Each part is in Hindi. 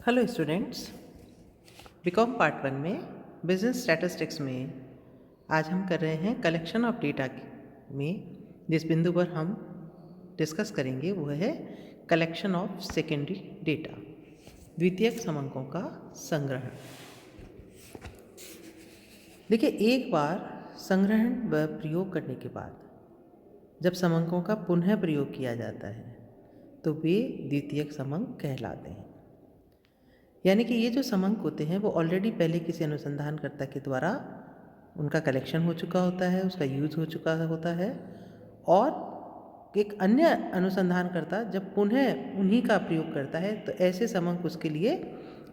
हेलो स्टूडेंट्स, बीकॉम पार्ट 1 में बिजनेस स्टैटिस्टिक्स में आज हम कर रहे हैं कलेक्शन ऑफ डेटा में जिस बिंदु पर हम डिस्कस करेंगे वो है कलेक्शन ऑफ सेकेंडरी डेटा, द्वितीयक समंकों का संग्रहण। देखिए, एक बार संग्रहण व प्रयोग करने के बाद जब समंकों का पुनः प्रयोग किया जाता है तो वे द्वितीयक समंक कहलाते हैं। यानी कि ये जो समंक होते हैं वो ऑलरेडी पहले किसी अनुसंधानकर्ता के द्वारा उनका कलेक्शन हो चुका होता है, उसका यूज हो चुका होता है, और एक अन्य अनुसंधानकर्ता जब पुनः उन्हीं का प्रयोग करता है तो ऐसे समंक उसके लिए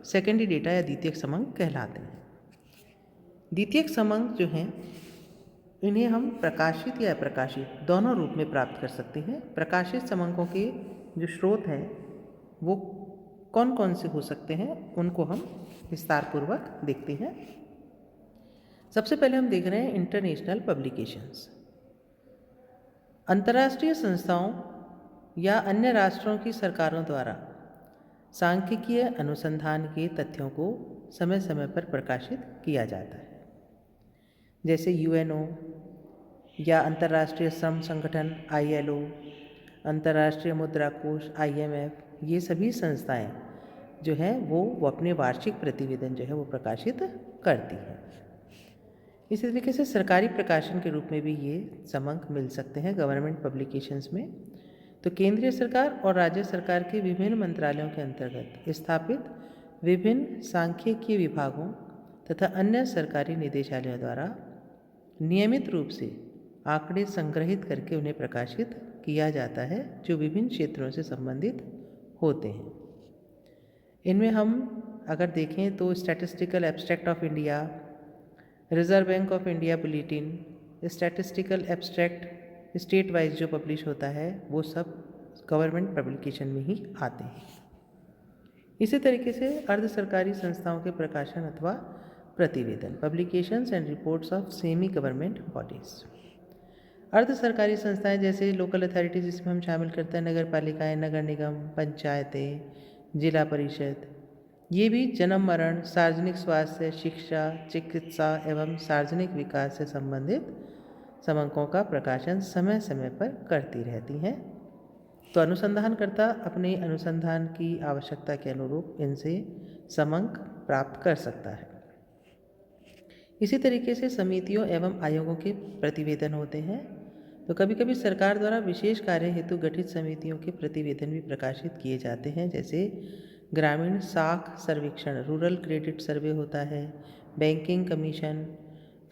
सेकेंडरी डेटा या द्वितीयक समंक कहलाते हैं। द्वितीयक समंक जो हैं इन्हें हम प्रकाशित या अप्रकाशित दोनों रूप में प्राप्त कर सकते हैं। प्रकाशित समंकों के जो स्रोत हैं वो कौन कौन से हो सकते हैं उनको हम विस्तारपूर्वक देखते हैं। सबसे पहले हम देख रहे हैं इंटरनेशनल पब्लिकेशंस। अंतर्राष्ट्रीय संस्थाओं या अन्य राष्ट्रों की सरकारों द्वारा सांख्यिकीय अनुसंधान के तथ्यों को समय समय पर प्रकाशित किया जाता है, जैसे यूएनओ या अंतर्राष्ट्रीय श्रम संगठन ILO, अंतर्राष्ट्रीय मुद्रा कोष IMF, ये सभी संस्थाएं जो हैं वो अपने वार्षिक प्रतिवेदन जो है वो प्रकाशित करती हैं। इसी तरीके से सरकारी प्रकाशन के रूप में भी ये समंक मिल सकते हैं गवर्नमेंट पब्लिकेशंस में। तो केंद्रीय सरकार और राज्य सरकार के विभिन्न मंत्रालयों के अंतर्गत स्थापित विभिन्न सांख्यिकीय विभागों तथा अन्य सरकारी निदेशालयों द्वारा नियमित रूप से आंकड़े संग्रहित करके उन्हें प्रकाशित किया जाता है जो विभिन्न क्षेत्रों से संबंधित होते हैं। इनमें हम अगर देखें तो statistical abstract of India, reserve bank of India bulletin, statistical abstract state wise जो पब्लिश होता है वो सब गवर्नमेंट पब्लिकेशन में ही आते हैं। इसी तरीके से अर्ध सरकारी संस्थाओं के प्रकाशन अथवा प्रतिवेदन, publications and reports of semi government bodies. अर्ध सरकारी संस्थाएं जैसे लोकल अथॉरिटीज़, इसमें हम शामिल करते हैं नगर पालिकाएँ, नगर निगम, पंचायतें, जिला परिषद। ये भी जन्म मरण, सार्वजनिक स्वास्थ्य, शिक्षा, चिकित्सा एवं सार्वजनिक विकास से संबंधित समंकों का प्रकाशन समय समय पर करती रहती हैं। तो अनुसंधानकर्ता अपने अनुसंधान की आवश्यकता के अनुरूप इनसे समंक प्राप्त कर सकता है। इसी तरीके से समितियों एवं आयोगों के प्रतिवेदन होते हैं। तो कभी कभी सरकार द्वारा विशेष कार्य हेतु गठित समितियों के प्रतिवेदन भी प्रकाशित किए जाते हैं, जैसे ग्रामीण साख सर्वेक्षण, रूरल क्रेडिट सर्वे होता है, banking commission,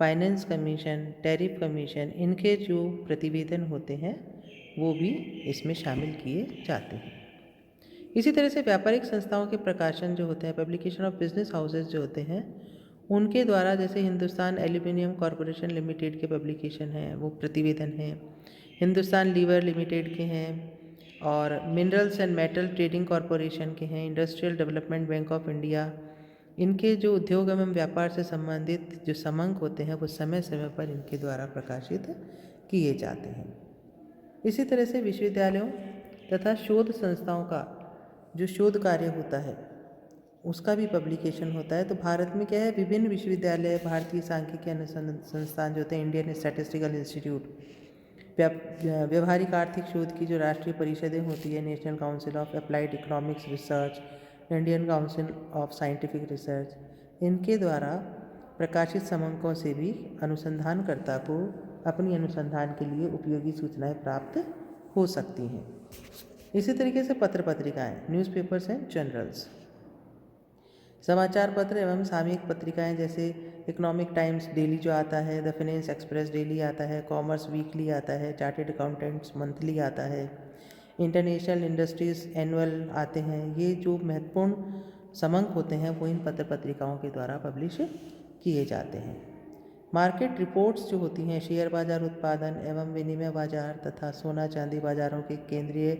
finance commission, tariff commission, इनके जो प्रतिवेदन होते हैं वो भी इसमें शामिल किए जाते हैं। इसी तरह से व्यापारिक संस्थाओं के प्रकाशन जो होते हैं, पब्लिकेशन ऑफ बिजनेस हाउसेज जो होते हैं, उनके द्वारा जैसे हिंदुस्तान एल्यूमिनियम कॉरपोरेशन लिमिटेड के पब्लिकेशन हैं वो प्रतिवेदन हैं, हिंदुस्तान लीवर लिमिटेड के हैं, और minerals and metal trading corporation के हैं, industrial development bank of India. इनके जो उद्योग एवं व्यापार से संबंधित जो समंक होते हैं वो समय समय पर इनके द्वारा प्रकाशित किए जाते हैं। इसी तरह से विश्वविद्यालयों तथा शोध संस्थाओं का जो शोध कार्य होता है उसका भी पब्लिकेशन होता है। तो भारत में क्या है, विभिन्न विश्वविद्यालय, भारतीय सांख्यिकी अनुसंधान संस्थान जो होते हैं, इंडियन स्टैटिस्टिकल इंस्टीट्यूट, व्यवहारिक आर्थिक शोध की जो राष्ट्रीय परिषदें होती है, national council of applied economics research, Indian council of scientific research, इनके द्वारा प्रकाशित समंकों से भी अनुसंधानकर्ता को अपनी अनुसंधान के लिए उपयोगी सूचनाएं प्राप्त हो सकती हैं। इसी तरीके से पत्र पत्रिकाएँ, न्यूज़पेपर्स एंड जर्नल्स, समाचार पत्र एवं सामयिक पत्रिकाएं जैसे इकोनॉमिक टाइम्स डेली जो आता है, द फाइनेंस एक्सप्रेस डेली आता है, कॉमर्स वीकली आता है, चार्टेड अकाउंटेंट्स मंथली आता है, इंटरनेशनल इंडस्ट्रीज एनुअल आते हैं। ये जो महत्वपूर्ण समंक होते हैं वो इन पत्र पत्रिकाओं के द्वारा पब्लिश किए जाते हैं। मार्केट रिपोर्ट्स जो होती हैं, शेयर बाजार उत्पादन एवं विनिमय बाजार तथा सोना चांदी बाजारों के केंद्रीय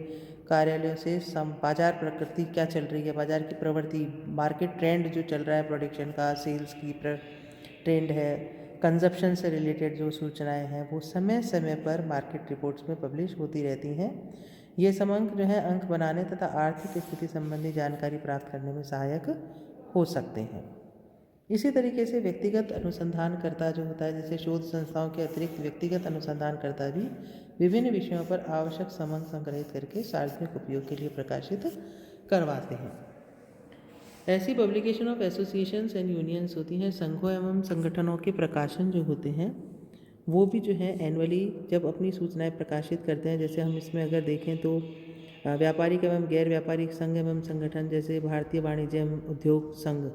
कार्यालयों से बाजार प्रकृति क्या चल रही है, बाजार की प्रवृत्ति, मार्केट ट्रेंड जो चल रहा है, प्रोडक्शन का, सेल्स की ट्रेंड है, कंजप्शन से रिलेटेड जो सूचनाएं हैं वो समय समय पर मार्केट रिपोर्ट्स में पब्लिश होती रहती हैं। ये समंक जो है अंक बनाने तथा आर्थिक स्थिति संबंधी जानकारी प्राप्त करने में सहायक हो सकते हैं। इसी तरीके से व्यक्तिगत अनुसंधानकर्ता जो होता है, जैसे शोध संस्थाओं के अतिरिक्त व्यक्तिगत अनुसंधानकर्ता भी विभिन्न विषयों पर आवश्यक समंक संग्रहित करके सार्वजनिक उपयोग के लिए प्रकाशित करवाते हैं। ऐसी publication of associations and unions होती हैं, संघों एवं संगठनों के प्रकाशन जो होते हैं वो भी जो है एनुअली जब अपनी सूचनाएं प्रकाशित करते हैं। जैसे हम इसमें अगर देखें तो व्यापारिक एवं गैर व्यापारिक संघ एवं संगठन, जैसे भारतीय वाणिज्य एवं उद्योग संघ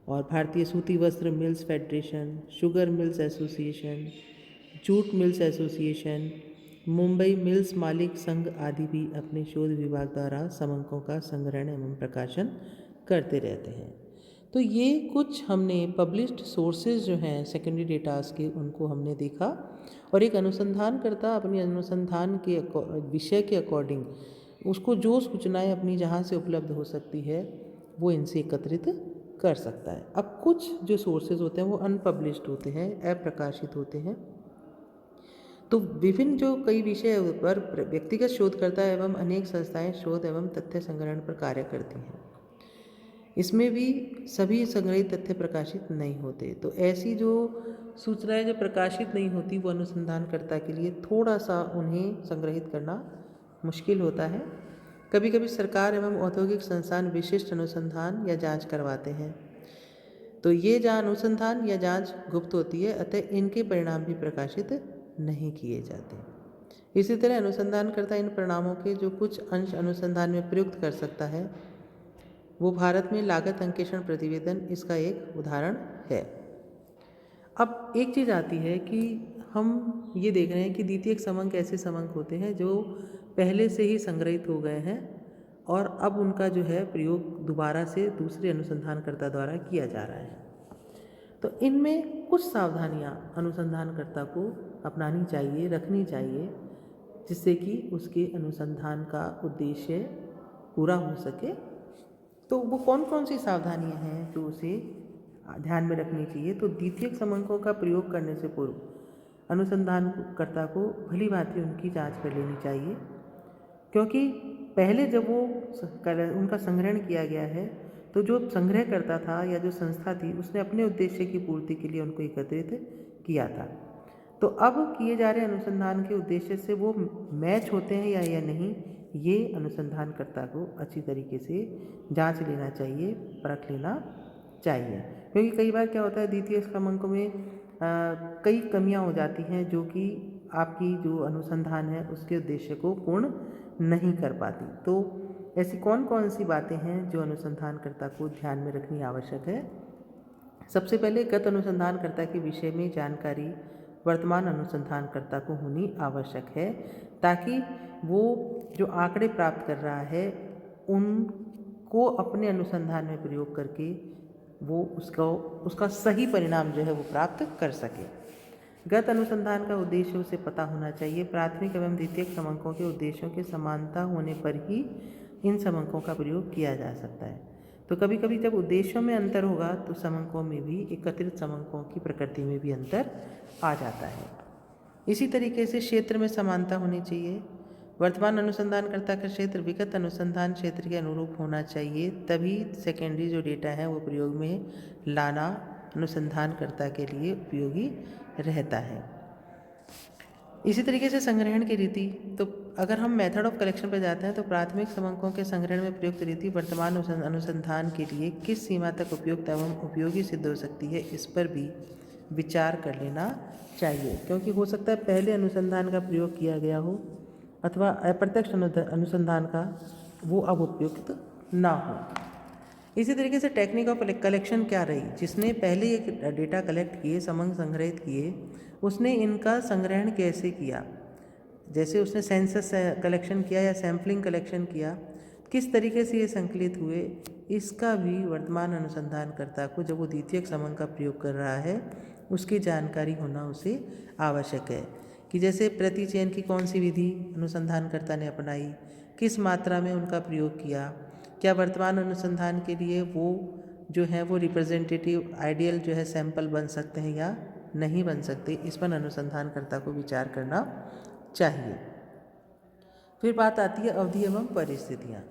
और भारतीय सूती वस्त्र mills federation, sugar mills association, jute mills association, Mumbai mills मालिक संघ आदि भी अपने शोध विभाग द्वारा समंकों का संग्रहण एवं प्रकाशन करते रहते हैं। तो ये कुछ हमने पब्लिश्ड सोर्सेज जो हैं सेकेंडरी डेटास के, उनको हमने देखा और एक अनुसंधानकर्ता अपनी अनुसंधान के विषय के अकॉर्डिंग उसको जो सूचनाएं अपनी जहाँ से उपलब्ध हो सकती है वो इनसे एकत्रित कर सकता है। अब कुछ जो सोर्सेज होते हैं वो अनपब्लिश्ड होते हैं, अप्रकाशित होते हैं। तो विभिन्न जो कई विषय पर व्यक्तिगत शोधकर्ता एवं अनेक संस्थाएं शोध एवं तथ्य संग्रहण पर कार्य करती हैं। इसमें भी सभी संग्रहित तथ्य प्रकाशित नहीं होते। तो ऐसी जो सूचनाएं जो प्रकाशित नहीं होती वो अनुसंधानकर्ता के लिए थोड़ा सा उन्हें संग्रहित करना मुश्किल होता है। कभी कभी सरकार एवं औद्योगिक संस्थान विशिष्ट अनुसंधान या जांच करवाते हैं, तो ये जहाँ अनुसंधान या जांच गुप्त होती है, अतः इनके परिणाम भी प्रकाशित नहीं किए जाते। इसी तरह अनुसंधानकर्ता इन परिणामों के जो कुछ अंश अनुसंधान में प्रयुक्त कर सकता है, वो भारत में लागत अंकेक्षण प्रतिवेदन इसका एक उदाहरण है। अब एक चीज़ आती है कि हम ये देख रहे हैं कि द्वितीयक समंक ऐसे समंक होते हैं जो पहले से ही संग्रहित हो गए हैं और अब उनका जो है प्रयोग दोबारा से दूसरे अनुसंधानकर्ता द्वारा किया जा रहा है। तो इनमें कुछ सावधानियां अनुसंधानकर्ता को अपनानी चाहिए, रखनी चाहिए, जिससे कि उसके अनुसंधान का उद्देश्य पूरा हो सके। तो वो कौन कौन सी सावधानियां हैं जो उसे ध्यान में रखनी चाहिए? तो द्वितीयक समंकों का प्रयोग करने से पूर्व अनुसंधानकर्ता को भली भांति उनकी जांच कर लेनी चाहिए, क्योंकि पहले जब वो उनका संग्रहण किया गया है तो जो संग्रह करता था या जो संस्था थी उसने अपने उद्देश्य की पूर्ति के लिए उनको एकत्रित किया था। तो अब किए जा रहे अनुसंधान के उद्देश्य से वो मैच होते हैं या नहीं, ये अनुसंधानकर्ता को अच्छी तरीके से जांच लेना चाहिए, परख लेना चाहिए। क्योंकि कई बार क्या होता है, द्वितीयक समंकों में कई कमियां हो जाती हैं जो कि आपकी जो अनुसंधान है उसके उद्देश्य को पूर्ण नहीं कर पाती। तो ऐसी कौन कौन सी बातें हैं जो अनुसंधानकर्ता को ध्यान में रखनी आवश्यक है? सबसे पहले गत अनुसंधानकर्ता के विषय में जानकारी वर्तमान अनुसंधानकर्ता को होनी आवश्यक है, ताकि वो जो आंकड़े प्राप्त कर रहा है उनको अपने अनुसंधान में प्रयोग करके वो उसका सही परिणाम जो है वो प्राप्त कर सके। गत अनुसंधान का उद्देश्य उसे पता होना चाहिए। प्राथमिक एवं द्वितीयक समंकों के उद्देश्यों के समानता होने पर ही इन समंकों का प्रयोग किया जा सकता है। तो कभी कभी जब उद्देश्यों में अंतर होगा तो समंकों में भी, एकत्रित समंकों की प्रकृति में भी अंतर आ जाता है। इसी तरीके से क्षेत्र में समानता होनी चाहिए। वर्तमान अनुसंधानकर्ता का क्षेत्र विगत अनुसंधान क्षेत्र के अनुरूप होना चाहिए, तभी सेकेंडरी जो डेटा है वो प्रयोग में लाना अनुसंधानकर्ता के लिए उपयोगी रहता है। इसी तरीके से संग्रहण की रीति, तो अगर हम मेथड ऑफ कलेक्शन पर जाते हैं तो प्राथमिक समंकों के संग्रहण में प्रयुक्त रीति वर्तमान अनुसंधान के लिए किस सीमा तक उपयुक्त एवं उपयोगी सिद्ध हो सकती है, इस पर भी विचार कर लेना चाहिए। क्योंकि हो सकता है पहले अनुसंधान का प्रयोग किया गया हो अथवा अप्रत्यक्ष अनुसंधान का वो अब उपयुक्त ना हो। इसी तरीके से टेक्निक ऑफ कलेक्शन क्या रही, जिसने पहले ये डेटा कलेक्ट किए, समंक संग्रहित किए, उसने इनका संग्रहण कैसे किया। जैसे उसने सेंसस कलेक्शन किया या सैम्पलिंग कलेक्शन किया, किस तरीके से ये संकलित हुए, इसका भी वर्तमान अनुसंधानकर्ता को जब वो द्वितीयक समंक का प्रयोग कर रहा है उसकी जानकारी होना उसे आवश्यक है। कि जैसे प्रति चयन की कौन सी विधि अनुसंधानकर्ता ने अपनाई, किस मात्रा में उनका प्रयोग किया, क्या वर्तमान अनुसंधान के लिए वो जो है वो रिप्रेजेंटेटिव आइडियल जो है सैंपल बन सकते हैं या नहीं बन सकते, इस पर अनुसंधानकर्ता को विचार करना चाहिए। फिर बात आती है अवधि एवं परिस्थितियाँ।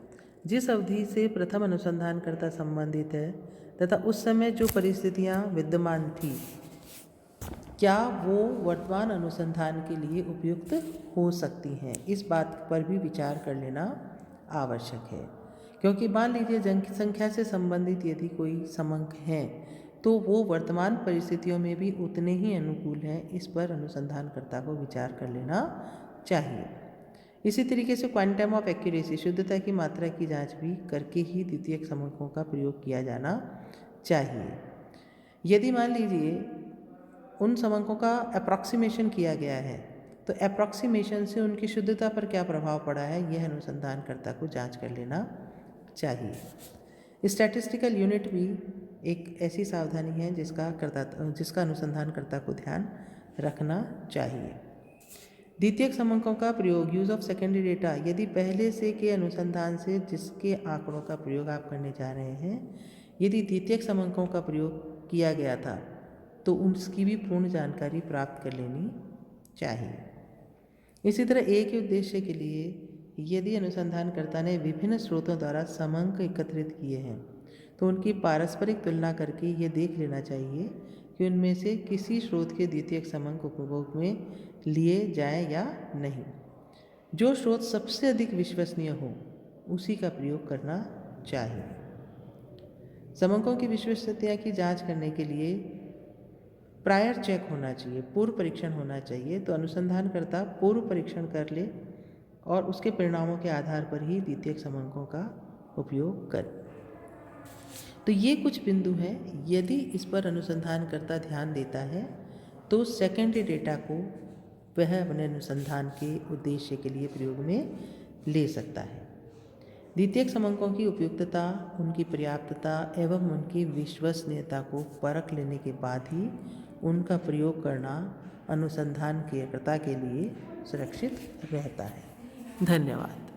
जिस अवधि से प्रथम अनुसंधानकर्ता संबंधित है तथा उस समय जो परिस्थितियाँ विद्यमान थी, क्या वो वर्तमान अनुसंधान के लिए उपयुक्त हो सकती हैं, इस बात पर भी विचार कर लेना आवश्यक है। क्योंकि मान लीजिए जनसंख्या से संबंधित यदि कोई समंक हैं तो वो वर्तमान परिस्थितियों में भी उतने ही अनुकूल हैं, इस पर अनुसंधानकर्ता को विचार कर लेना चाहिए। इसी तरीके से क्वांटम ऑफ एक्यूरेसी, शुद्धता की मात्रा की जांच भी करके ही द्वितीयक समंकों का प्रयोग किया जाना चाहिए। यदि मान लीजिए उन समंकों का अप्रॉक्सीमेशन किया गया है तो अप्रॉक्सीमेशन से उनकी शुद्धता पर क्या प्रभाव पड़ा है, यह अनुसंधानकर्ता को जांच कर लेना चाहिए। स्टैटिस्टिकल यूनिट भी एक ऐसी सावधानी है जिसका अनुसंधानकर्ता को ध्यान रखना चाहिए। द्वितीयक समंकों का प्रयोग, यूज़ ऑफ सेकेंडरी डेटा, यदि पहले से के अनुसंधान से जिसके आंकड़ों का प्रयोग आप करने जा रहे हैं, यदि द्वितीयक समंकों का प्रयोग किया गया था तो उसकी भी पूर्ण जानकारी प्राप्त कर लेनी चाहिए। इसी तरह एक ही उद्देश्य के लिए यदि अनुसंधानकर्ता ने विभिन्न स्रोतों द्वारा समंक एकत्रित किए हैं तो उनकी पारस्परिक तुलना करके ये देख लेना चाहिए कि उनमें से किसी स्रोत के द्वितीयक समंक उपभोग में लिए जाएं या नहीं। जो स्रोत सबसे अधिक विश्वसनीय हो उसी का प्रयोग करना चाहिए। समंकों की विश्वसनीयता की जांच करने के लिए प्रायर चेक होना चाहिए, पूर्व परीक्षण होना चाहिए। तो अनुसंधानकर्ता पूर्व परीक्षण कर ले और उसके परिणामों के आधार पर ही द्वितीयक समंकों का उपयोग करे। तो ये कुछ बिंदु हैं, यदि इस पर अनुसंधानकर्ता ध्यान देता है तो सेकेंडरी डेटा को वह अपने अनुसंधान के उद्देश्य के लिए प्रयोग में ले सकता है। द्वितीयक समंकों की उपयुक्तता, उनकी पर्याप्तता एवं उनकी विश्वसनीयता को परख लेने के बाद ही उनका प्रयोग करना अनुसंधानकर्ता के लिए सुरक्षित रहता है। धन्यवाद।